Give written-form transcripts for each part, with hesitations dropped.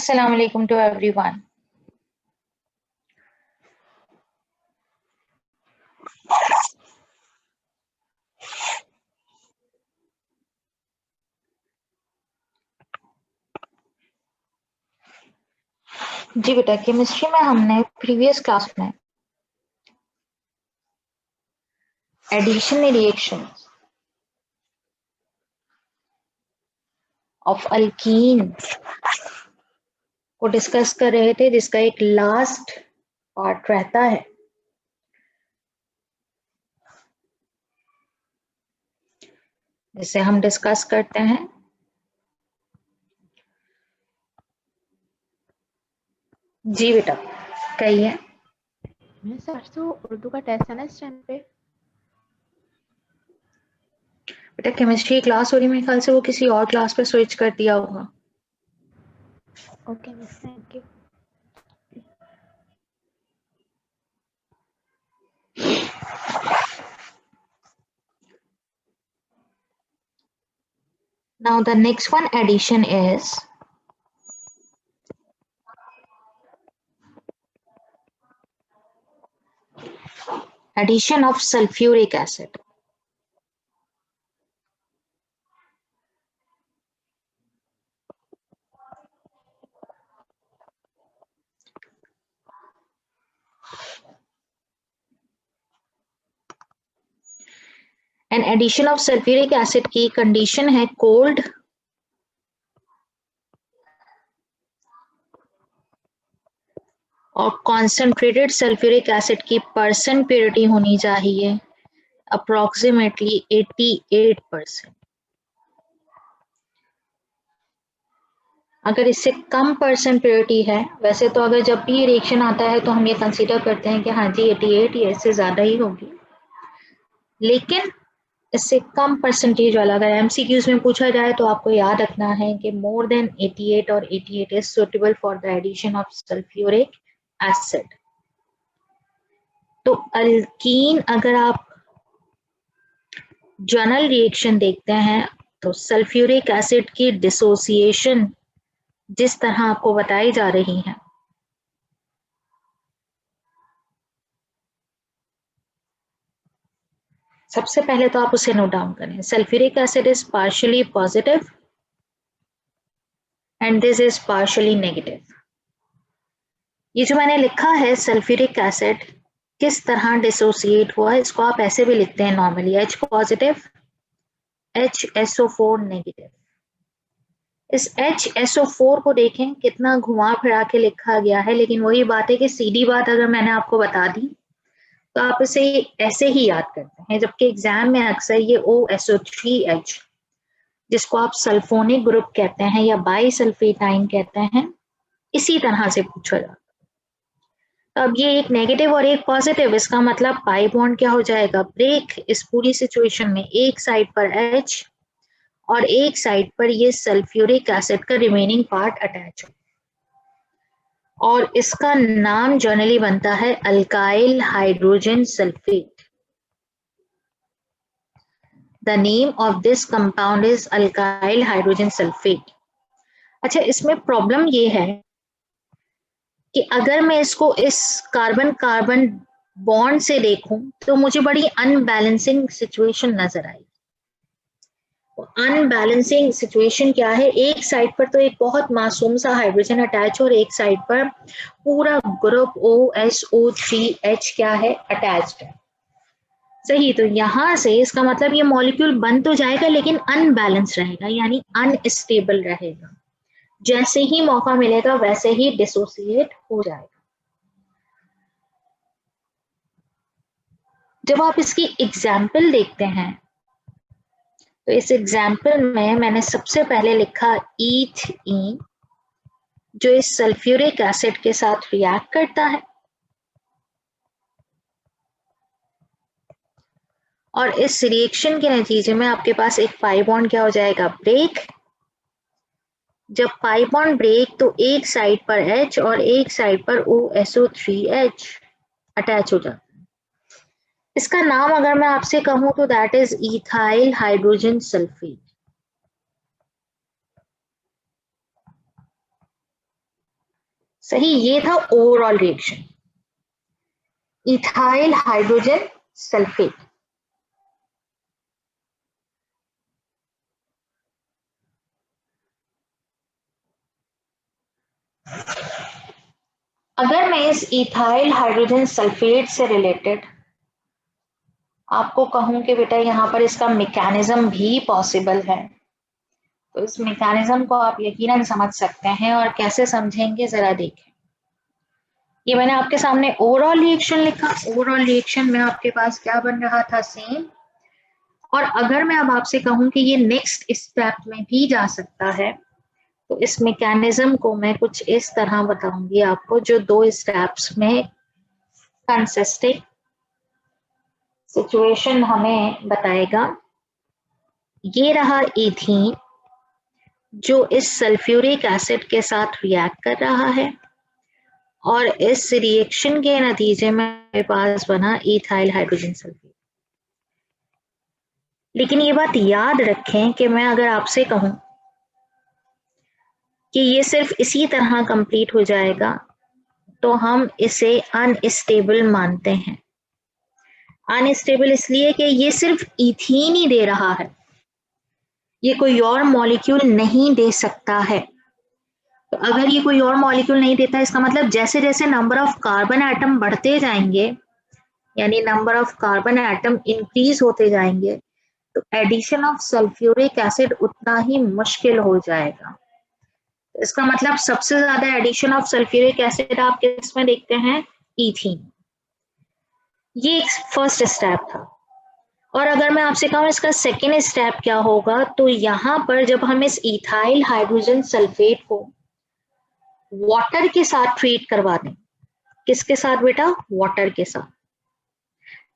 Assalamu alaikum to everyone. जी बेटा, chemistry में हमने प्रीवियस क्लास में एडिशन रिएक्शन ऑफ अल्कीन को डिस्कस कर रहे थे, जिसका एक लास्ट पार्ट रहता है। जिसे हम डिस्कस करते हैं। जी बेटा, कहिए। सर तो उर्दू का टेस्ट है ना इस टाइम पे? बेटा केमिस्ट्री क्लास हो रही, मेरे ख्याल से वो किसी और क्लास पे स्विच कर दिया होगा। Okay miss, thank you. Now the next one addition is addition of sulfuric acid. And addition of sulfuric acid की कंडीशन है कोल्ड और कॉन्सेंट्रेटेड सल्फ्यूरिक एसिड की परसेंट प्योरिटी होनी चाहिए अप्रोक्सीमेटली 88%। अगर इससे कम परसेंट प्योरिटी है, वैसे तो अगर जब भी रिएक्शन आता है तो हम ये कंसीडर करते हैं कि हाँ जी 88 या इससे ज्यादा ही होगी, लेकिन इससे कम परसेंटेज वाला अगर एमसीक्यूज में पूछा जाए तो आपको याद रखना है कि मोर देन 88 और 88 is suitable for the addition of sulphuric acid. तो अल्कीन अगर आप जनरल रिएक्शन देखते हैं तो सल्फ्यूरिक एसिड की डिसोसिएशन जिस तरह आपको बताई जा रही है, सबसे पहले तो आप उसे नोट डाउन करें। Sulphuric acid is partially positive and this is partially negative. ये जो मैंने लिखा है सल्फ्यूरिक एसिड किस तरह डिसोसिएट हुआ, इसको आप ऐसे भी लिखते हैं normally, H positive HSO4 negative. इस HSO4 को देखें कितना घुमा फिरा के लिखा गया है, लेकिन वही बात है कि सीधी बात अगर मैंने आपको बता दी तो आप इसे ऐसे ही याद करते हैं, जबकि एग्जाम में अक्सर ये OSO3H जिसको आप सल्फोनिक ग्रुप कहते हैं या बाइसल्फेटाइन कहते हैं, इसी तरह से पूछा जाता है। अब ये एक नेगेटिव और एक पॉजिटिव, इसका मतलब पाई बॉन्ड क्या हो जाएगा, ब्रेक। इस पूरी सिचुएशन में एक साइड पर H और एक साइड पर ये सल्फ्यूरिक एसिड का रिमेनिंग पार्ट अटैच हो, और इसका नाम जनरली बनता है alkyl hydrogen sulphate. The name of this compound is alkyl hydrogen sulphate. अच्छा, इसमें प्रॉब्लम ये है कि अगर मैं इसको इस कार्बन कार्बन बॉन्ड से देखूं तो मुझे बड़ी अनबैलेंसिंग सिचुएशन नजर आई। अनबैलेंसिंग सिचुएशन क्या है, एक साइड पर तो एक बहुत मासूम सा हाइड्रोजन अटैच और एक साइड पर पूरा ग्रुप OSO3H क्या है, अटैच्ड है। सही, तो यहां से इसका मतलब ये मॉलिक्यूल बन तो जाएगा लेकिन अनबैलेंस रहेगा, यानी अनस्टेबल रहेगा। जैसे ही मौका मिलेगा वैसे ही डिसोसिएट हो जाएगा। जब आप इसकी एग्जाम्पल देखते हैं तो इस एग्जाम्पल में मैंने सबसे पहले लिखा ईथीन, जो इस सल्फ्यूरिक एसिड के साथ रिएक्ट करता है, और इस रिएक्शन के नतीजे में आपके पास एक पाई बॉन्ड क्या हो जाएगा, ब्रेक। जब पाई बॉन्ड ब्रेक तो एक साइड पर H और एक साइड पर OSO3H अटैच हो जाता है। इसका नाम अगर मैं आपसे कहूं तो that is ethyl hydrogen sulphate. सही, ये था overall reaction, ethyl hydrogen sulphate. अगर मैं इस इथाइल हाइड्रोजन सल्फेट से रिलेटेड आपको कहूं कि बेटा यहाँ पर इसका मैकेनिज्म भी पॉसिबल है, तो इस मैकेनिज्म को आप यकीनन समझ सकते हैं, और कैसे समझेंगे जरा देखें। ये मैंने आपके सामने ओवरऑल रिएक्शन लिखा, ओवरऑल रिएक्शन में आपके पास क्या बन रहा था, सेम। और अगर मैं अब आपसे कहूं कि ये नेक्स्ट स्टेप में भी जा सकता है, तो इस मैकेनिज्म को मैं कुछ इस तरह बताऊंगी आपको, जो 2 स्टेप्स में कंसिस्टिंग सिचुएशन हमें बताएगा। ये रहा एथीन जो इस सल्फ्यूरिक एसिड के साथ रिएक्ट कर रहा है, और इस रिएक्शन के नतीजे में मेरे पास बना इथाइल हाइड्रोजन सल्फेट। लेकिन ये बात याद रखें कि मैं अगर आपसे कहूं कि ये सिर्फ इसी तरह कंप्लीट हो जाएगा, तो हम इसे अनस्टेबल मानते हैं। अनस्टेबल इसलिए कि ये सिर्फ इथीन ही दे रहा है, ये कोई और मॉलिक्यूल नहीं दे सकता है। तो अगर ये कोई और मॉलिक्यूल नहीं देता, इसका मतलब जैसे जैसे नंबर ऑफ कार्बन एटम बढ़ते जाएंगे, यानी number of carbon atom increase होते जाएंगे, तो एडिशन ऑफ सल्फ्यूरिक एसिड उतना ही मुश्किल हो जाएगा। इसका मतलब सबसे ज्यादा एडिशन ऑफ सल्फ्यूरिक एसिड आप किस में देखते हैं, इथीन। ये फर्स्ट स्टेप था। और अगर मैं आपसे कहूं इसका सेकेंड स्टेप क्या होगा, तो यहां पर जब हम इस इथाइल हाइड्रोजन सल्फेट को वाटर के साथ ट्रीट करवा दें, किसके साथ बेटा, वाटर के साथ,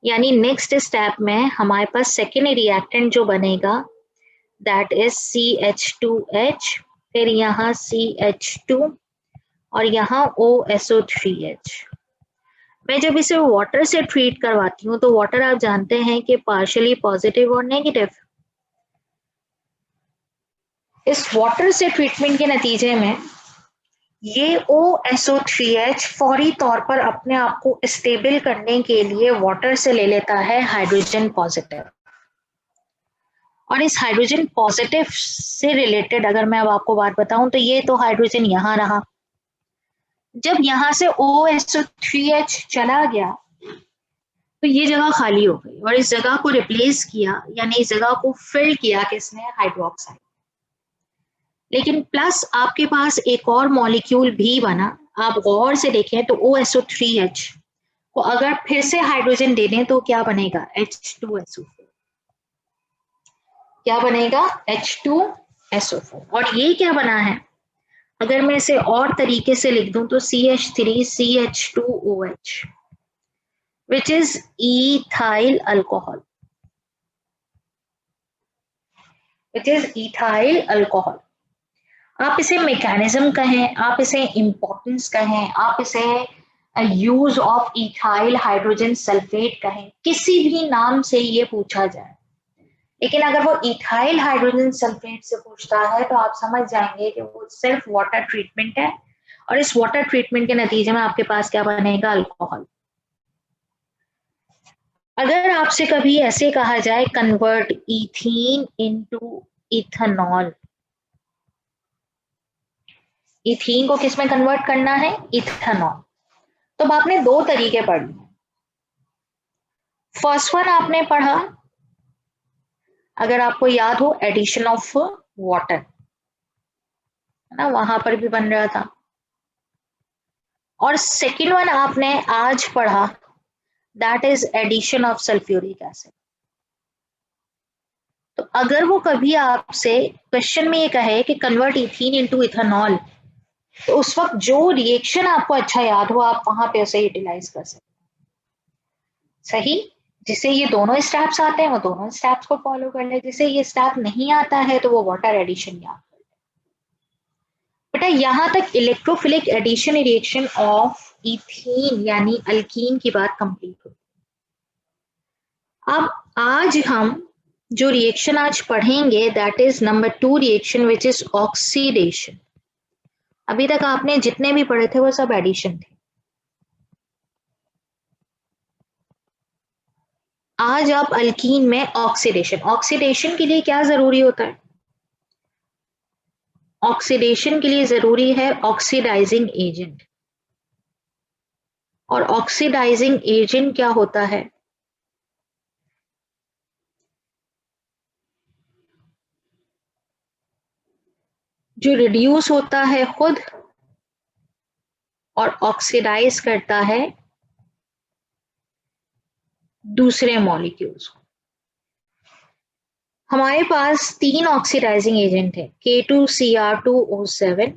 यानी नेक्स्ट स्टेप में हमारे पास सेकेंड रिएक्टेंट जो बनेगा दैट इज CH2H, फिर यहाँ CH2 और यहाँ OSO3H। मैं जब इसे वाटर से ट्रीट करवाती हूँ, तो वाटर आप जानते हैं कि पार्शियली पॉजिटिव और नेगेटिव। इस वाटर से ट्रीटमेंट के नतीजे में ये OSO3H फौरी तौर पर अपने आप को स्टेबल करने के लिए वाटर से ले लेता है हाइड्रोजन पॉजिटिव। और इस हाइड्रोजन पॉजिटिव से रिलेटेड अगर मैं अब आपको बात बताऊं, तो ये तो हाइड्रोजन यहां रहा, जब यहां से OSO3H चला गया, तो ये जगह खाली हो गई, और इस जगह को रिप्लेस किया, यानी इस जगह को फिल किया किसने, हाइड्रोक्साइड। लेकिन प्लस आपके पास एक और मॉलिक्यूल भी बना। आप गौर से देखें तो OSO3H को अगर फिर से हाइड्रोजन दे दें, तो क्या बनेगा, H2SO4। क्या बनेगा, H2SO4। और ये क्या बना है, अगर मैं इसे और तरीके से लिख दूं, तो CH3CH2OH which is ethyl alcohol, which is ethyl alcohol। आप इसे मैकेनिज्म कहें, आप इसे इंपॉर्टेंस कहें, आप इसे use of ethyl hydrogen sulphate कहें, किसी भी नाम से ये पूछा जाए, लेकिन अगर वो इथाइल हाइड्रोजन सल्फेट से पूछता है, तो आप समझ जाएंगे कि वो सिर्फ वाटर ट्रीटमेंट है, और इस वाटर ट्रीटमेंट के नतीजे में आपके पास क्या बनेगा, अल्कोहल। अगर आपसे कभी ऐसे कहा जाए convert ethene into ethanol, ethene को किस में कन्वर्ट करना है, इथेनॉल, तो आपने 2 तरीके पढ़ लिए। फर्स्ट वन आपने पढ़ा, अगर आपको याद हो, एडिशन ऑफ वाटर, है ना, वहां पर भी बन रहा था। और सेकेंड वन आपने आज पढ़ा, that is addition of sulphuric acid. तो अगर वो कभी आपसे क्वेश्चन में ये कहे कि कन्वर्ट इथीन इनटू इथेनॉल, तो उस वक्त जो रिएक्शन आपको अच्छा याद हो, आप वहां पे उसे यूटिलाइज कर सकते हैं। सही, जिसे ये दोनों स्टेप्स आते हैं वो दोनों स्टेप्स को फॉलो कर ले, जिसे ये स्टेप नहीं आता है तो वो वाटर एडिशन याद कर ले। बेटा यहां तक electrophilic addition reaction of ethene यानी अल्कीन की बात कंप्लीट हुई। अब आज हम जो रिएक्शन आज पढ़ेंगे that is number 2 reaction which is oxidation. अभी तक आपने जितने भी पढ़े थे वो सब एडिशन थे। आज आप अल्कीन में ऑक्सीडेशन, ऑक्सीडेशन के लिए क्या जरूरी होता है? ऑक्सीडेशन के लिए जरूरी है ऑक्सीडाइजिंग एजेंट। और ऑक्सीडाइजिंग एजेंट क्या होता है? जो रिड्यूस होता है खुद और ऑक्सीडाइज करता है दूसरे मॉलिक्यूल्स को। हमारे पास 3 ऑक्सीडाइजिंग एजेंट है, K2Cr2O7,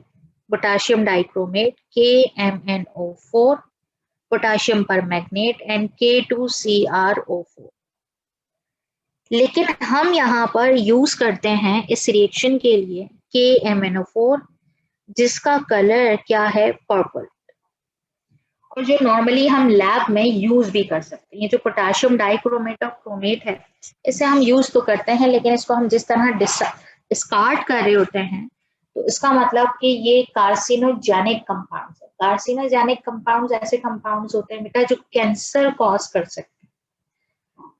potassium dichromate, KMnO4, potassium permanganate and K2CrO4। लेकिन हम यहाँ पर यूज करते हैं इस रिएक्शन के लिए KMnO4, जिसका कलर क्या है? पर्पल। और जो नॉर्मली हम लैब में यूज भी कर सकते हैं। ये जो पोटेशियम डाइक्रोमेट और क्रोमेट है, इसे हम यूज तो करते हैं, लेकिन इसको हम जिस तरह डिस्कार्ड कर रहे होते हैं, तो इसका मतलब कि ये कार्सिनोजेनिक कंपाउंड्स है। कार्सिनोजेनिक कंपाउंड्स ऐसे कंपाउंड्स होते हैं बेटा जो कैंसर कॉज कर सकते हैं।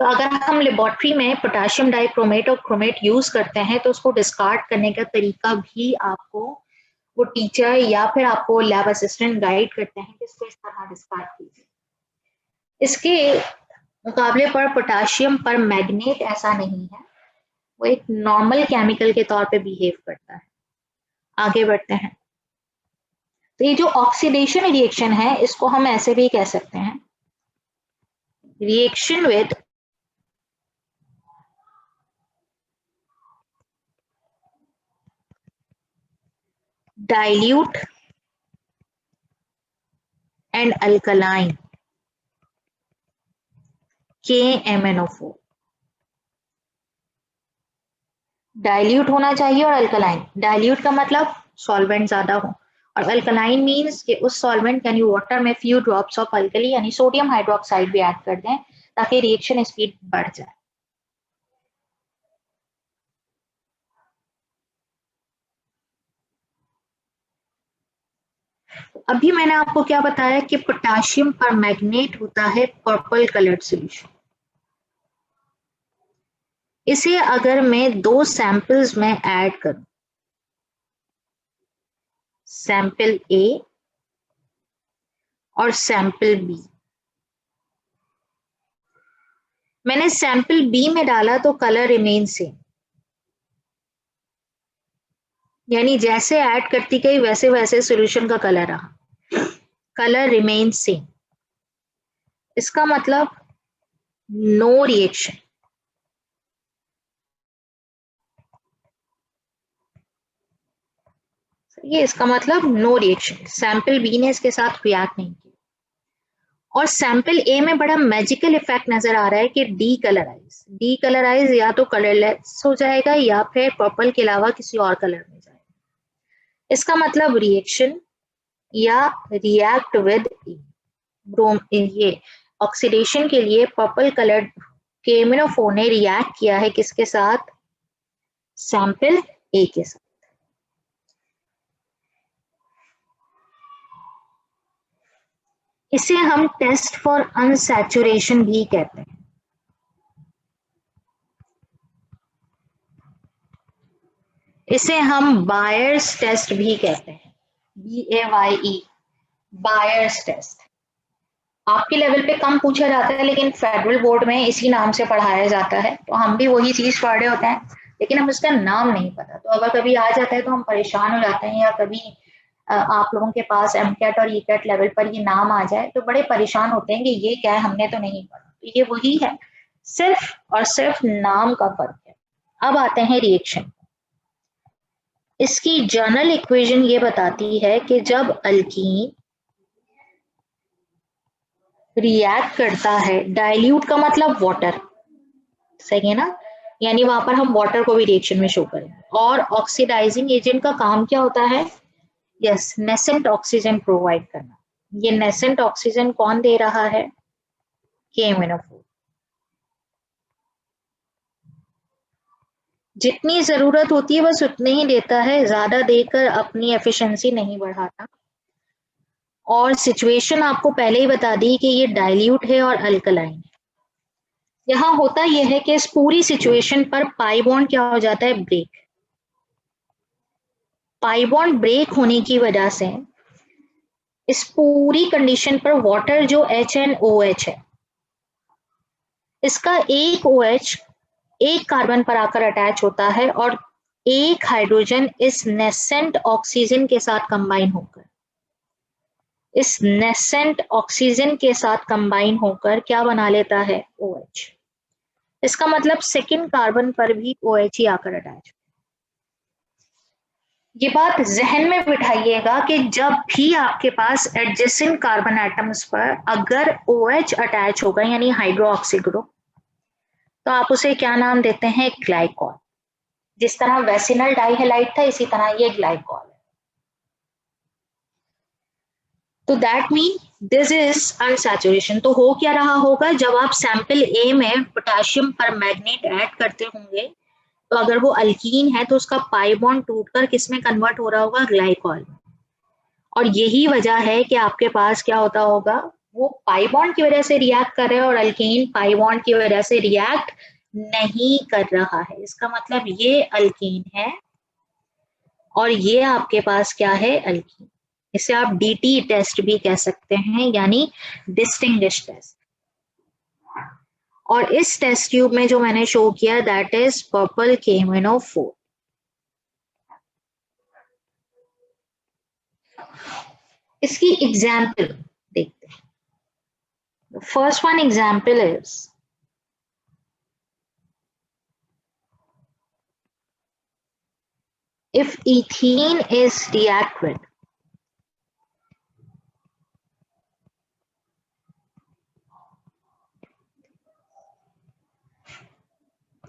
तो अगर हम लेबोरेटरी में पोटेशियम डाइक्रोमेट और क्रोमेट यूज करते हैं, तो उसको डिस्कार्ड करने का तरीका भी आपको वो टीचर या फिर आपको लैब असिस्टेंट गाइड करते हैं कि इसको इस तरह डिस्कार्ड कीजिए। इसके मुकाबले पर पोटेशियम पर मैग्नेट ऐसा नहीं है, वो एक नॉर्मल केमिकल के तौर पे बिहेव करता है। आगे बढ़ते हैं। तो ये जो ऑक्सीडेशन रिएक्शन है, इसको हम ऐसे भी कह सकते हैं, reaction with dilute and alkaline KMnO4। Dilute होना चाहिए और अल्कलाइन। डाइल्यूट का मतलब सॉल्वेंट ज्यादा हो, और अल्कलाइन मींस कि उस सॉल्वेंट यानी वाटर में फ्यू ड्रॉप्स ऑफ अल्कली यानी सोडियम हाइड्रोक्साइड भी ऐड कर दें ताकि रिएक्शन स्पीड बढ़ जाए। अभी मैंने आपको क्या बताया कि पोटेशियम परमैंगनेट होता है पर्पल कलर्ड सॉल्यूशन। इसे अगर मैं 2 सैंपल्स में ऐड करूं, सैंपल ए और सैंपल बी, मैंने सैंपल बी में डाला तो कलर रिमेन सेम, यानी जैसे ऐड करती गई वैसे वैसे सॉल्यूशन का कलर रहा, कलर रिमेन सेम। इसका मतलब नो रिएक्शन। ये इसका मतलब नो रिएक्शन, सैंपल बी ने इसके साथ रिएक्ट नहीं किया। और सैंपल ए में बड़ा मैजिकल इफेक्ट नजर आ रहा है कि डी कलराइज या तो कलरलेस हो जाएगा या फिर पर्पल के अलावा किसी और कलर में जाएगा। इसका मतलब रिएक्शन या रिएक्ट विद ये ऑक्सीडेशन के लिए पर्पल कलर्ड KMnO4 ने रिएक्ट किया है किसके साथ? सैंपल ए के साथ। इसे हम टेस्ट फॉर अनसैचुरेशन भी कहते हैं। इसे हम बायर्स टेस्ट भी कहते हैं, BAYE, बायर्स टेस्ट। आपके लेवल पे कम पूछा जाता है, लेकिन फेडरल बोर्ड में इसी नाम से पढ़ाया जाता है, तो हम भी वही चीज पढ़ रहे होते हैं, लेकिन हम उसका नाम नहीं पता। तो अगर कभी आ जाता है तो हम परेशान हो जाते हैं, या कभी आप लोगों के पास MCAT और ECAT लेवल पर ये नाम आ जाए तो बड़े परेशान होते हैं कि ये क्या है, हमने तो नहीं पढ़ा। तो ये वही है, सिर्फ और सिर्फ नाम का फर्क है। अब आते हैं रिएक्शन। इसकी जर्नल इक्वेशन ये बताती है कि जब अल्कीन रिएक्ट करता है, डाइल्यूट का मतलब वाटर, सही है ना, यानी वहां पर हम वाटर को भी रिएक्शन में शो करें। और ऑक्सीडाइजिंग एजेंट का काम क्या होता है? यस, नेसेंट ऑक्सीजन प्रोवाइड करना। ये नेसेंट ऑक्सीजन कौन दे रहा है? KMnO4। जितनी जरूरत होती है बस उतने ही देता है, ज्यादा देकर अपनी एफिशिएंसी नहीं बढ़ाता। और सिचुएशन आपको पहले ही बता दी कि ये डाइल्यूट है और अल्कलाइन है। यहाँ होता यह है कि इस पूरी सिचुएशन पर पाई बॉन्ड क्या हो जाता है, ब्रेक। पाई बॉन्ड ब्रेक होने की वजह से इस पूरी कंडीशन पर वाटर जो HNOH है, इसका एक OH एक कार्बन पर आकर अटैच होता है और एक हाइड्रोजन इस नेसेंट ऑक्सीजन के साथ कंबाइन होकर, इस नेसेंट ऑक्सीजन के साथ कंबाइन होकर क्या बना लेता है, OH। इसका मतलब सेकंड कार्बन पर भी OH ही आकर अटैच। ये बात जहन में बिठाइएगा कि जब भी आपके पास एडजेसेंट कार्बन एटम्स पर अगर OH अटैच होगा यानी हाइड्रोक्सी ग्रुप, तो आप उसे क्या नाम देते हैं, ग्लाइकॉल। जिस तरह वेसिनल डाइहेलाइड था इसी तरह ये ग्लाइकॉल है। तो that mean this is unsaturation. तो हो क्या रहा होगा, जब आप सैंपल ए में पोटेशियम पर मैग्नेट ऐड करते होंगे तो अगर वो अल्कीन है तो उसका पाई बॉन्ड टूटकर किस में कन्वर्ट हो रहा होगा, ग्लाइकॉल। और यही वजह है कि आपके पास क्या होता होगा, वो पाई बॉन्ड की वजह से रिएक्ट कर रहे हैं और अल्कीन पाई बॉन्ड की वजह से रिएक्ट नहीं कर रहा है। इसका मतलब ये अल्कीन है और ये आपके पास क्या है, अल्कीन। इसे आप DT टेस्ट भी कह सकते हैं, यानी डिस्टिंग्विश टेस्ट। और इस टेस्ट ट्यूब में जो मैंने शो किया दैट इज पर्पल KMnO4। इसकी एग्जाम्पल देखते हैं। First one example is if ethene is react with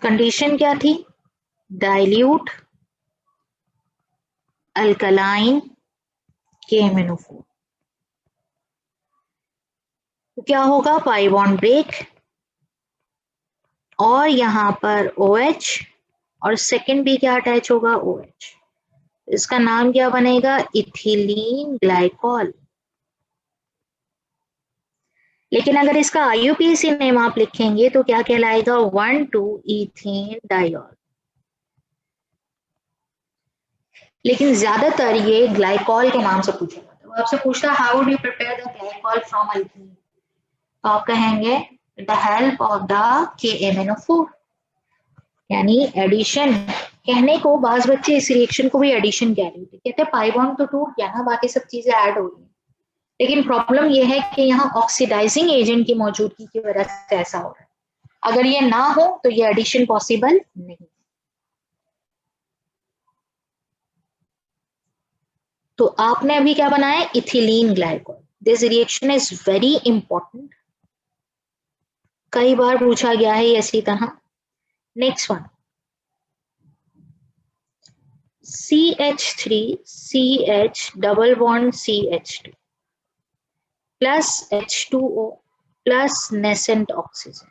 condition क्या थी, डाइल्यूट अल्कलाइन KMnO4, तो क्या होगा, पाई बॉन्ड ब्रेक और यहां पर OH और सेकंड भी क्या अटैच होगा, OH। इसका नाम क्या बनेगा, इथिलीन ग्लाइकॉल। लेकिन अगर इसका IUPAC नेम आप लिखेंगे तो क्या कहलाएगा, 1,2-ethene डाइऑल। लेकिन ज्यादातर ये ग्लाइकॉल के नाम से पूछेगा। तो आपसे पूछता है how do you prepare the glycol from alkyne, तो आप कहेंगे the help of the KMnO4, यानी एडिशन। कहने को बाज बच्चे इस रिएक्शन को भी एडिशन कह रहे थे, कहते पाई बॉन्ड तो टूट गया ना, बाकी सब चीजें ऐड हो रही है, लेकिन प्रॉब्लम यह है कि यहाँ ऑक्सीडाइजिंग एजेंट की मौजूदगी की वजह से ऐसा हो रहा है। अगर ये ना हो तो ये एडिशन पॉसिबल नहीं। तो आपने अभी क्या बनाया, ethylene glycol. This reaction is very important, कई बार पूछा गया है इसी तरह। Next one, CH3CH double bond CH2 plus H2O plus nascent oxygen.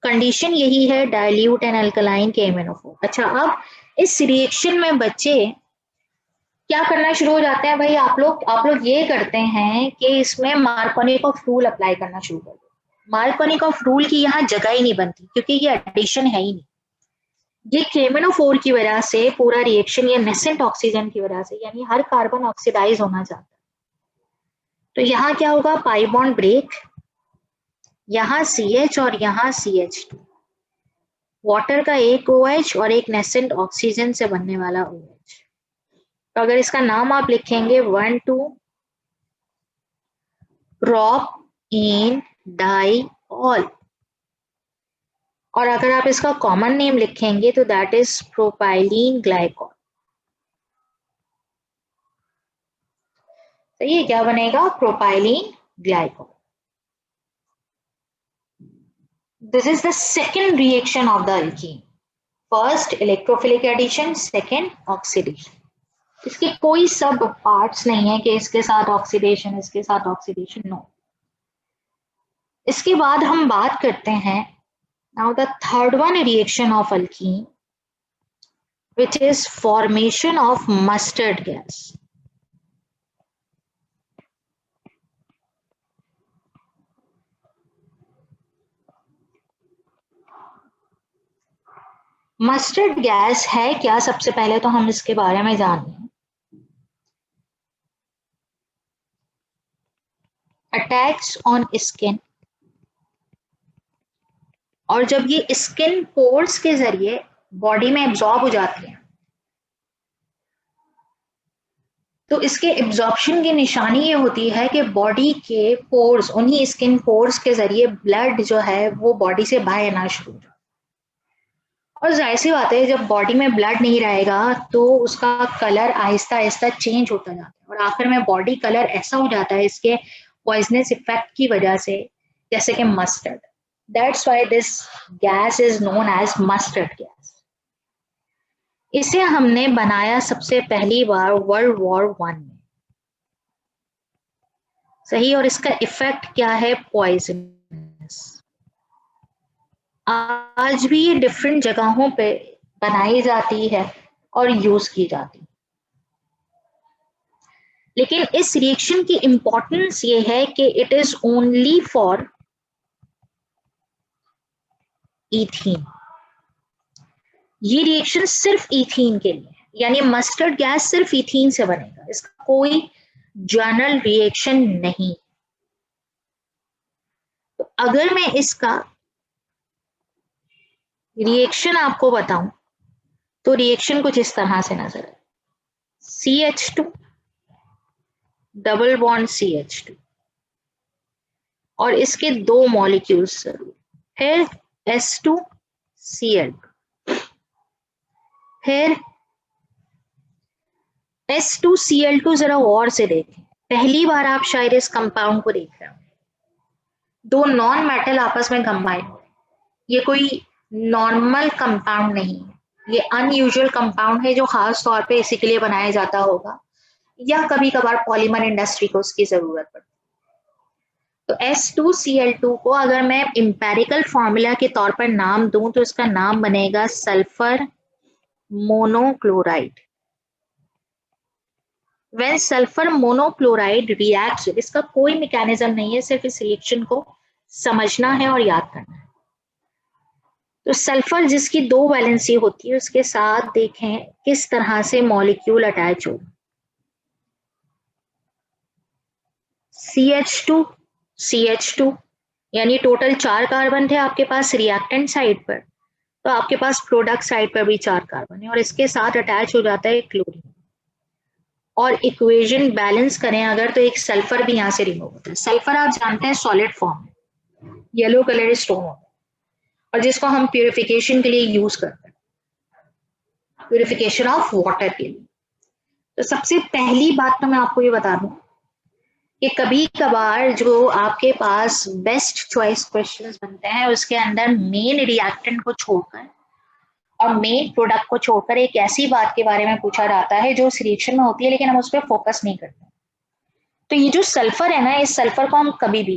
Condition यही है, डाइल्यूट एंड अल्कलाइन KMnO4। अच्छा, अब इस रिएक्शन में बच्चे क्या करना शुरू हो जाते हैं भाई, आप लोग ये करते हैं कि इसमें मार्कोनिकॉफ रूल अप्लाई करना शुरू कर दो। मार्कोनिकॉफ रूल की यहाँ जगह ही नहीं बनती क्योंकि ये एडिशन है ही नहीं। ये KMnO4 की वजह से पूरा रिएक्शन, ये नेसेंट ऑक्सीजन की वजह से, यानी हर कार्बन ऑक्सीडाइज होना चाहता है। तो यहाँ क्या होगा, पाई बॉन्ड ब्रेक, यहाँ CH और यहाँ CH2, वाटर का एक OH और एक नेसेंट ऑक्सीजन से बनने वाला OH। तो अगर इसका नाम आप लिखेंगे 1,2-प्रोपीन डाइऑल, और अगर आप इसका कॉमन नेम लिखेंगे तो दैट इज प्रोपाइलीन ग्लाइकॉल। तो ये क्या बनेगा, propylene glycol. This is the second reaction of the alkene. First electrophilic addition, second oxidation. इसके कोई सब पार्ट्स नहीं है कि इसके साथ ऑक्सीडेशन, इसके साथ ऑक्सीडेशन, नो। इसके बाद हम बात करते हैं now the third one reaction of alkyne, which is formation of mustard gas. Mustard gas है क्या, सबसे पहले तो हम इसके बारे में जान लें। अटैक्स ऑन स्किन, और जब ये स्किन पोर्स के जरिए बॉडी में एब्जॉर्ब हो जाती है तो इसके एब्जॉर्प्शन की निशानी ये होती है कि बॉडी के पोर्स, उन्हीं स्किन पोर्स के जरिए ब्लड जो है वो बॉडी से बाहर आना शुरू हो जाता है। और जाहिर सी बात है, जब बॉडी में ब्लड नहीं रहेगा तो उसका कलर आहिस्ता आहिस्ता चेंज होता जाता है और आखिर में बॉडी कलर ऐसा हो जाता है इसके पॉइजनस इफेक्ट की वजह से, जैसे कि mustard. That's why this gas is known as mustard gas. इसे हमने बनाया सबसे पहली बार वर्ल्ड वॉर 1 में, सही। और इसका इफेक्ट क्या है, पॉइजनस। आज भी ये डिफरेंट जगहों पे बनाई जाती है और यूज की जाती है, लेकिन इस रिएक्शन की इंपॉर्टेंस ये है कि it is only for ethene. ये रिएक्शन सिर्फ ईथीन के लिए, यानी मस्टर्ड गैस सिर्फ ईथीन से बनेगा, इसका कोई जनरल रिएक्शन नहीं। तो अगर मैं इसका रिएक्शन आपको बताऊं तो रिएक्शन कुछ इस तरह से नजर है। CH2 डबल बॉन्ड CH2 और इसके 2 मॉलिक्यूल्स जरूर, फिर S2Cl2, फिर S2Cl2। जरा और से देखें, पहली बार आप शायद इस कंपाउंड को देख रहे हो, 2 नॉन मेटल आपस में कंबाइन हो रहे हैं। ये कोई नॉर्मल कंपाउंड नहीं है, ये अनयूजुअल कंपाउंड है जो खास तौर पे इसी के लिए बनाया जाता होगा, या कभी कभार पॉलीमर इंडस्ट्री को उसकी जरूरत पड़ती है। तो S2Cl2 को अगर मैं इंपेरिकल फॉर्मूला के तौर पर नाम दूं तो इसका नाम बनेगा sulphur monochloride. When sulphur monochloride reacts, इसका कोई मैकेनिज्म नहीं है, सिर्फ इस रिएक्शन को समझना है और याद करना है। तो सल्फर जिसकी 2 वैलेंसी होती है उसके साथ देखें किस तरह से मॉलिक्यूल अटैच हो। CH2 यानी टोटल 4 कार्बन थे आपके पास रिएक्टेंट साइड पर, तो आपके पास प्रोडक्ट साइड पर भी 4 कार्बन है और इसके साथ अटैच हो जाता है क्लोरीन। और इक्वेशन बैलेंस करें अगर तो एक सल्फर भी यहां से रिमूव होता है। सल्फर आप जानते हैं सॉलिड फॉर्म में येलो कलर स्टोन होता है और जिसको हम प्यूरिफिकेशन के लिए यूज करते हैं, प्यूरिफिकेशन ऑफ वाटर के लिए। तो सबसे पहली बात तो मैं आपको ये बता दूं कि कभी कभार जो आपके पास बेस्ट चॉइस क्वेश्चंस बनते हैं उसके अंदर मेन रिएक्टेंट को छोड़कर और मेन प्रोडक्ट को छोड़कर एक ऐसी बात के बारे में पूछा जाता है जो उस रिएक्शन में होती है लेकिन हम उस पर फोकस नहीं करते। तो ये जो सल्फर है ना, इस सल्फर को हम कभी भी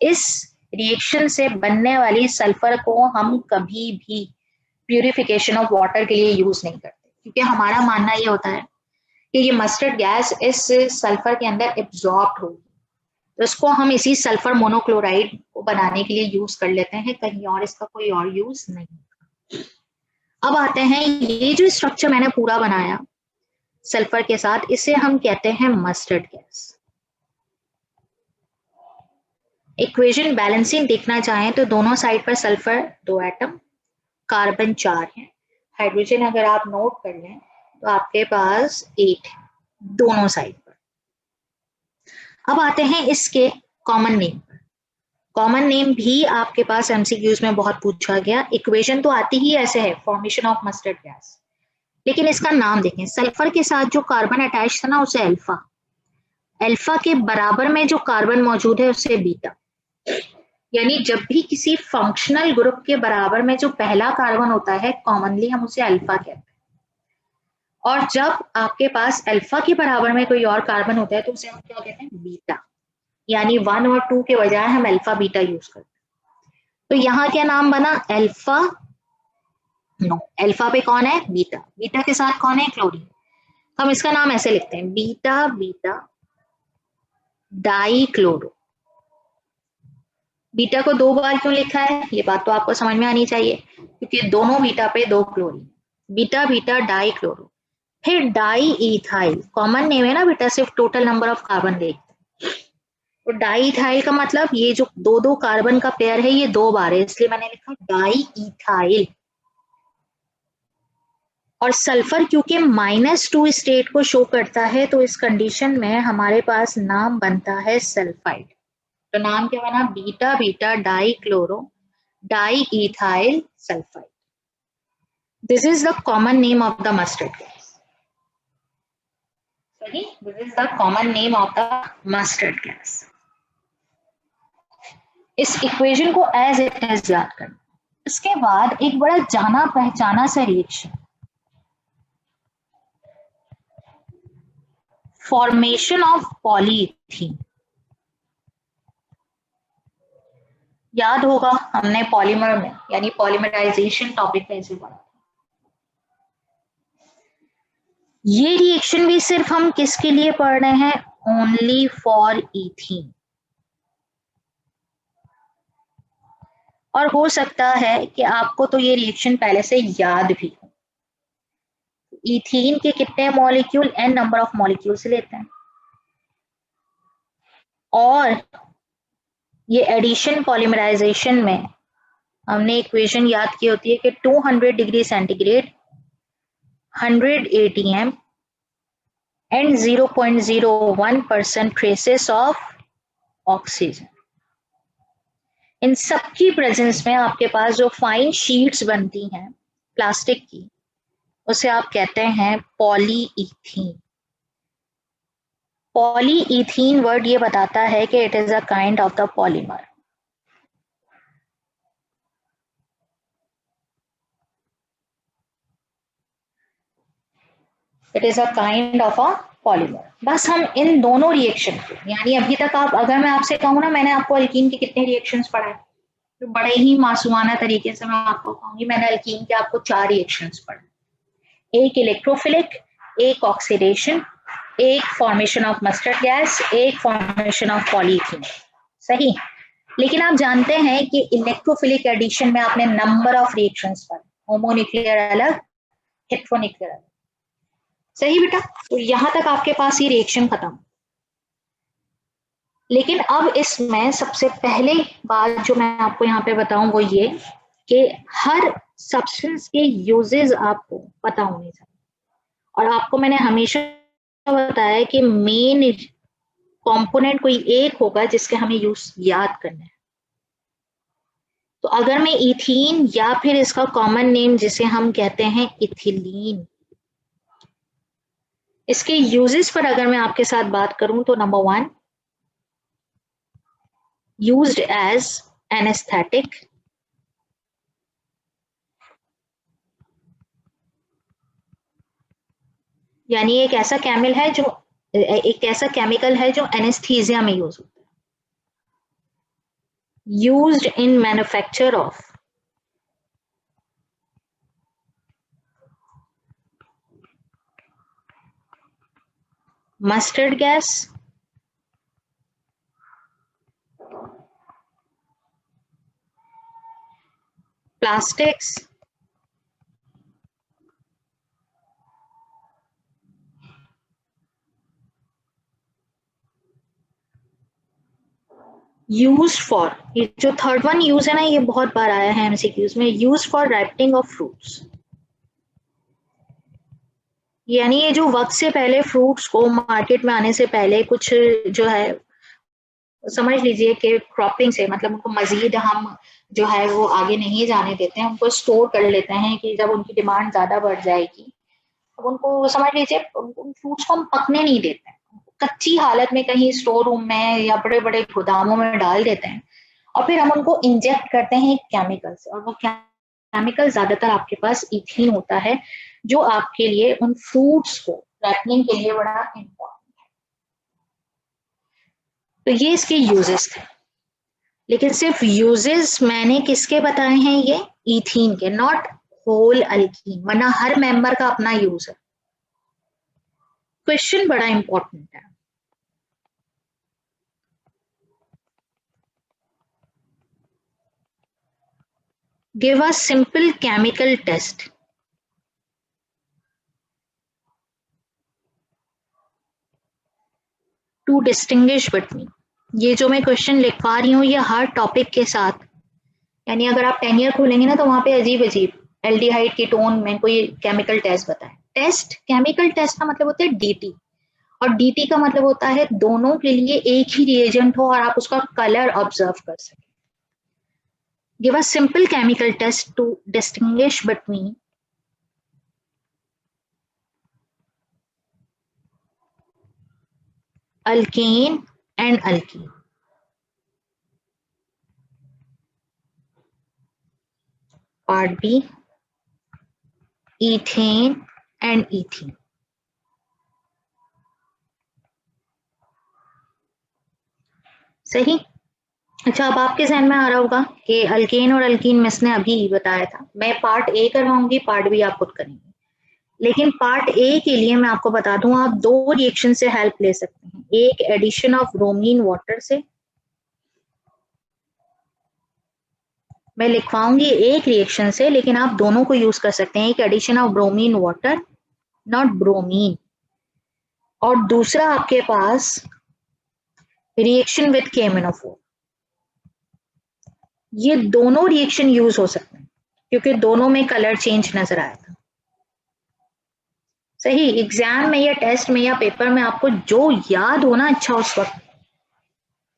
इस रिएक्शन से बनने वाली सल्फर को हम कभी भी प्यूरिफिकेशन ऑफ वाटर के लिए यूज नहीं करते, क्योंकि हमारा मानना ये होता है कि ये मस्टर्ड गैस इस सल्फर के अंदर एब्जॉर्ब होगी, तो इसको हम इसी सल्फर मोनोक्लोराइड को बनाने के लिए यूज कर लेते हैं, कहीं और इसका कोई और यूज नहीं। अब आते हैं, ये जो स्ट्रक्चर मैंने पूरा बनाया सल्फर के साथ, इसे हम कहते हैं मस्टर्ड गैस। इक्वेशन बैलेंसिंग देखना चाहें तो दोनों साइड पर सल्फर 2 एटम, कार्बन 4 है, हाइड्रोजन अगर आप नोट कर लें तो आपके पास 8 है दोनों साइड पर। अब आते हैं इसके कॉमन नेम पर। कॉमन नेम भी आपके पास एमसीक्यूज में बहुत पूछा गया। इक्वेशन तो आती ही ऐसे है, फॉर्मेशन ऑफ मस्टर्ड गैस, लेकिन इसका नाम देखें। सल्फर के साथ जो कार्बन अटैच था ना उसे अल्फा, अल्फा के बराबर में जो कार्बन मौजूद है उसे बीटा। यानी जब भी किसी फंक्शनल ग्रुप के बराबर में जो पहला कार्बन होता है कॉमनली हम उसे अल्फा कहते हैं, और जब आपके पास अल्फा के बराबर में कोई और कार्बन होता है तो उसे हम क्या कहते हैं, बीटा। यानी 1 और 2 के बजाय हम अल्फा बीटा यूज करते हैं। तो यहाँ क्या नाम बना, अल्फा नो, अल्फा पे कौन है? बीटा, बीटा के साथ कौन है? क्लोरीन। हम इसका नाम ऐसे लिखते हैं, beta beta die chloro. Beta को 2 बार क्यों लिखा है, ये बात तो आपको समझ में आनी चाहिए, क्योंकि दोनों बीटा पे 2 chlorine, beta beta die chloro. फिर डाई इथाइल, कॉमन नेम है ना बेटा, सिर्फ टोटल नंबर ऑफ कार्बन देखते हैं। तो डाई इथाइल का मतलब ये जो 2 कार्बन का पेयर है ये 2 बार है, इसलिए मैंने लिखा डाई इथाइल। और सल्फर क्योंकि -2 स्टेट को शो करता है, तो इस कंडीशन में हमारे पास नाम बनता है सल्फाइड। तो नाम क्या बना? Beta beta dichloro diethyl sulphide. This is the common name of the mustard gas. सही, this is the common name of the mustard gas. इस इक्वेशन को एज इट इज याद करना। इसके बाद एक बड़ा जाना पहचाना सा रिएक्शन, फॉर्मेशन ऑफ पॉलीथीन। याद होगा हमने पॉलीमर में यानी पॉलीमराइजेशन टॉपिक में इसे पढ़ा। ये रिएक्शन भी सिर्फ हम किसके लिए पढ़ रहे हैं? Only for ethene. और हो सकता है कि आपको तो ये रिएक्शन पहले से याद भी हो। इथीन के कितने molecule? n number of molecules लेते हैं, और ये एडिशन पॉलीमराइजेशन में हमने इक्वेशन याद की होती है कि 200 degree centigrade 100 atm and 0.01% traces of oxygen. इन सबकी प्रेजेंस में आपके पास जो फाइन शीट्स बनती हैं प्लास्टिक की, उसे आप कहते हैं पॉलीइथीन। पॉलीइथीन वर्ड ये बताता है कि it is a kind of the polymer. It is a kind of a polymer. बस हम इन दोनों रिएक्शन को, यानी अभी तक आप, अगर मैं आपसे कहूँ ना मैंने आपको अल्कीन के कितने रिएक्शंस पढ़ाए, तो बड़े ही मासूमाना तरीके से मैं आपको कहूंगी मैंने अल्कीन के आपको 4 रिएक्शंस पढ़े। एक इलेक्ट्रोफिलिक, एक ऑक्सीडेशन, एक फॉर्मेशन ऑफ मस्टर्ड गैस, एक फॉर्मेशन ऑफ पॉलीथीन। सही। लेकिन आप जानते हैं कि इलेक्ट्रोफिलिक एडिशन में आपने नंबर ऑफ रिएक्शंस पढ़े, होमोन्यूक्लियर अलग, हेटेरोन्यूक्लियर अलग। सही बेटा, तो यहां तक आपके पास ये रिएक्शन खत्म। लेकिन अब इसमें सबसे पहले बात जो मैं आपको यहाँ पे बताऊं वो ये कि हर सब्सटेंस के यूजेस आपको पता होने चाहिए। और आपको मैंने हमेशा बताया कि मेन कंपोनेंट कोई एक होगा जिसके हमें यूज याद करना है। तो अगर मैं इथीन या फिर इसका कॉमन नेम जिसे हम कहते हैं इथिलीन, इसके यूजेस पर अगर मैं आपके साथ बात करूं तो नंबर 1, used as anesthetic, यानी एक ऐसा केमिकल है जो एनेस्थीसिया में यूज होता है। Used in manufacture of mustard gas, plastics, use for, ये जो थर्ड वन यूज है ना, ये बहुत बार आया है एमसीक्यूज में, use for ripening of fruits. यानी ये जो वक्त से पहले फ्रूट्स को मार्केट में आने से पहले कुछ जो है समझ लीजिए कि क्रॉपिंग से, मतलब उनको मजीद हम जो है वो आगे नहीं जाने देते हैं, उनको स्टोर कर लेते हैं कि जब उनकी डिमांड ज्यादा बढ़ जाएगी तो उनको समझ लीजिए उन फ्रूट्स को हम पकने नहीं देते हैं, कच्ची हालत में कहीं स्टोर रूम में या बड़े बड़े गोदामों में डाल देते हैं, और फिर हम उनको इंजेक्ट करते हैं केमिकल से, और वो केमिकल ज्यादातर आपके पास इथीन होता है, जो आपके लिए उन फ्रूट्स को रैपनिंग के लिए बड़ा इम्पोर्टेंट। तो ये इसके यूजेस थे, लेकिन सिर्फ यूजेस मैंने किसके बताए हैं? ये इथीन के, नॉट होल अल्कीन, वरना हर मेंबर का अपना यूज है। क्वेश्चन बड़ा इंपॉर्टेंट है। Give a simple chemical test to distinguish between. ये जो मैं क्वेश्चन लिखवा रही हूँ ये हर टॉपिक के साथ, यानी अगर आप 10 ईयर खोलेंगे ना तो वहां पे अजीब अजीब एल्डिहाइड की टोन में कोई केमिकल टेस्ट बताए। टेस्ट, केमिकल टेस्ट का मतलब होता है डीटी, और डीटी का मतलब होता है दोनों के लिए एक ही रिएजेंट हो और आप उसका कलर ऑब्जर्व कर सकें। Give a simple chemical test to distinguish between alkane and alkene. Part B, ethane and ethene. सही। अच्छा, अब आपके ध्यान में आ रहा होगा कि अल्केन और अल्कीन मिस ने अभी बताया था। मैं पार्ट ए करवाऊंगी, पार्ट बी आप खुद करेंगे, लेकिन पार्ट ए के लिए मैं आपको बता दूं आप दो रिएक्शन से हेल्प ले सकते हैं। एक एडिशन ऑफ ब्रोमीन वाटर से, मैं लिखवाऊंगी एक रिएक्शन से, लेकिन आप दोनों को यूज कर सकते हैं। एक addition of bromine water, not bromine, और दूसरा आपके पास रिएक्शन विद KMnO4। ये दोनों रिएक्शन यूज हो सकते हैं क्योंकि दोनों में कलर चेंज नजर आया था। सही। एग्जाम में या टेस्ट में या पेपर में आपको जो याद हो ना अच्छा उस वक्त,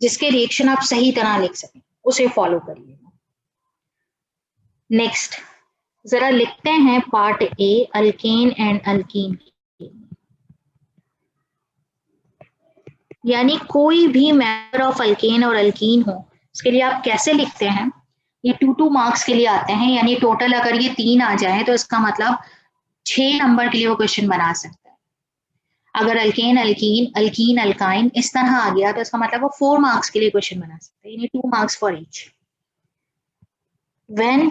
जिसके रिएक्शन आप सही तरह लिख सकें, उसे फॉलो करिए। नेक्स्ट जरा लिखते हैं part A, alkane and alkyne. यानी कोई भी मेंबर ऑफ अल्केन और अल्कीन हो, इसके लिए आप कैसे लिखते हैं, ये 2 मार्क्स के लिए आते हैं। यानी टोटल अगर ये 3 आ जाए तो इसका मतलब 6 नंबर के लिए वो क्वेश्चन बना सकता है। अगर अल्केन अल्कीन, अल्कीन अल्काइन इस तरह आ गया तो इसका मतलब वो 4 मार्क्स के लिए क्वेश्चन बना सकता है, यानी 2 marks for each. When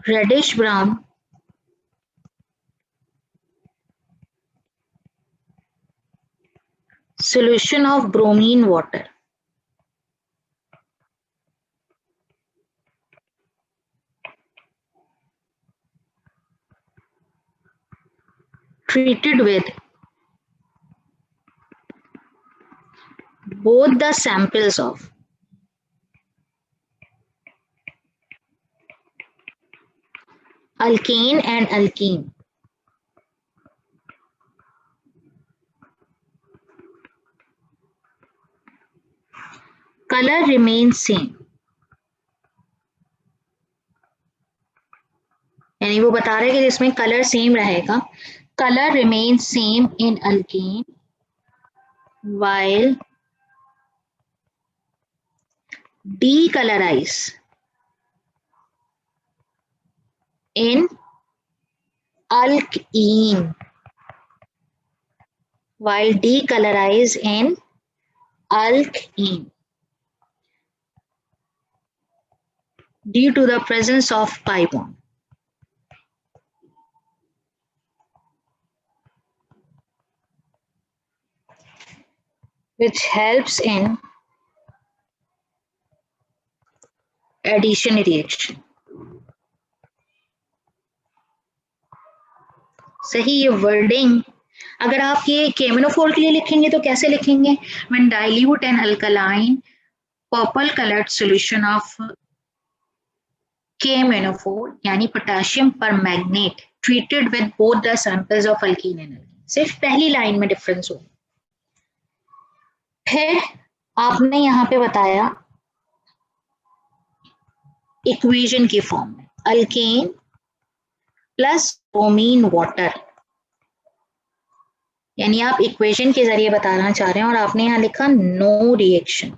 reddish brown solution of bromine water treated with both the samples of alkane and alkene color remains same। यानी वो बता रहे हैं कि जिसमें कलर सेम रहेगा, colour remains same in alkane while decolorize in alkene, while decolorize in alkene due to the presence of pi bond। Which helps in addition reaction। सही। ये वर्डिंग अगर आप ये KMnO4 के लिए लिखेंगे तो कैसे लिखेंगे, when dilute an alkaline purple colored solution of KMnO4 यानी potassium permanganate treated with both the samples of alkene and alkene। सिर्फ पहली लाइन में डिफरेंस हो। फिर आपने यहाँ पे बताया इक्वेशन की फॉर्म में अल्केन प्लस ब्रोमीन वाटर, यानी आप इक्वेशन के जरिए बताना चाह रहे हैं और आपने यहां लिखा नो रिएक्शन।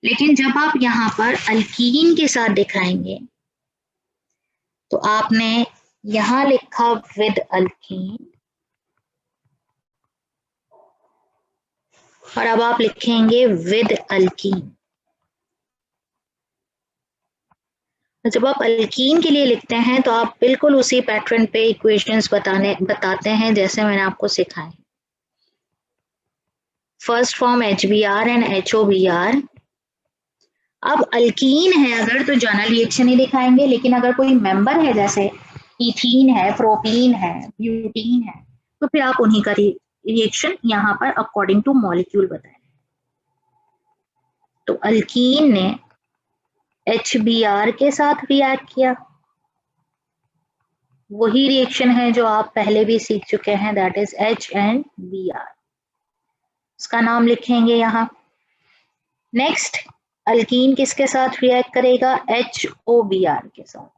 लेकिन जब आप यहां पर अल्कीन के साथ दिखाएंगे तो आपने यहां लिखा विद अल्कीन और अब आप लिखेंगे विद अल्कीन। जब आप अल्कीन के लिए लिखते हैं तो आप बिल्कुल उसी पैटर्न पे इक्वेशंस बताते हैं जैसे मैंने आपको सिखाए। First form HBr and HOBr। अब अल्कीन है अगर तो जर्नल रिएक्शन ही दिखाएंगे, लेकिन अगर कोई मेंबर है जैसे इथीन है, प्रोपीन है, ब्यूटीन है, तो फिर आप उन्हीं का रिएक्शन यहाँ पर अकॉर्डिंग टू मॉलिक्यूल बताएं। तो अल्कीन ने HBr के साथ रिएक्ट किया, वही रिएक्शन है जो आप पहले भी सीख चुके हैं, that is H and Br। इसका नाम लिखेंगे यहाँ। नेक्स्ट अल्कीन किसके साथ रिएक्ट करेगा? HOBr के साथ।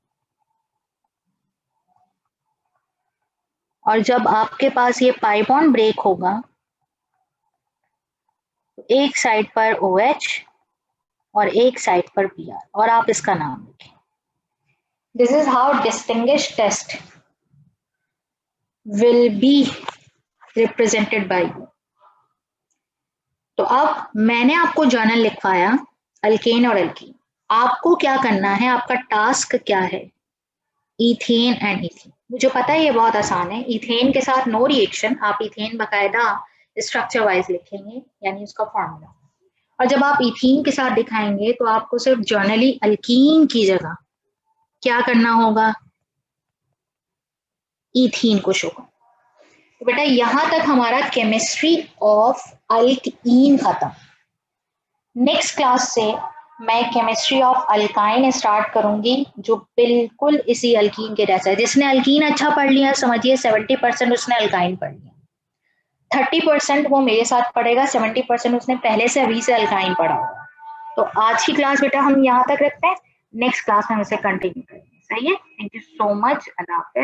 और जब आपके पास ये पाई बॉन्ड ब्रेक होगा तो एक साइड पर OH और एक साइड पर Br, और आप इसका नाम लिखें। This is how distinguish test will be represented by you. तो अब मैंने आपको जर्नल लिखवाया अल्केन और अल्कीन। आपको क्या करना है, आपका टास्क क्या है? Ethane and ethane. मुझे पता है ये बहुत आसान है। इथेन के साथ नो रिएक्शन, आप इथेन बकायदा स्ट्रक्चर वाइज लिखेंगे, यानी उसका फॉर्मूला। और जब आप इथीन के साथ दिखाएंगे तो आपको सिर्फ जर्नली अल्कीन की जगह क्या करना होगा? इथीन को शो करना। तो बेटा यहां तक हमारा केमिस्ट्री ऑफ अल्कीन खत्म। नेक्स्ट क्लास से मैं केमिस्ट्री ऑफ अल्काइन स्टार्ट करूंगी, जो बिल्कुल इसी अल्कीन के जैसा है। जिसने अल्कीन अच्छा पढ़ लिया समझिए 70% उसने अल्काइन पढ़ लिया, 30% वो मेरे साथ पढ़ेगा, 70% उसने पहले से अभी से अल्काइन पढ़ा होगा। तो आज की क्लास बेटा हम यहाँ तक रखते हैं, नेक्स्ट क्लास में हम इसे कंटिन्यू करेंगे। सही है, thank you so much. Allah Hafiz.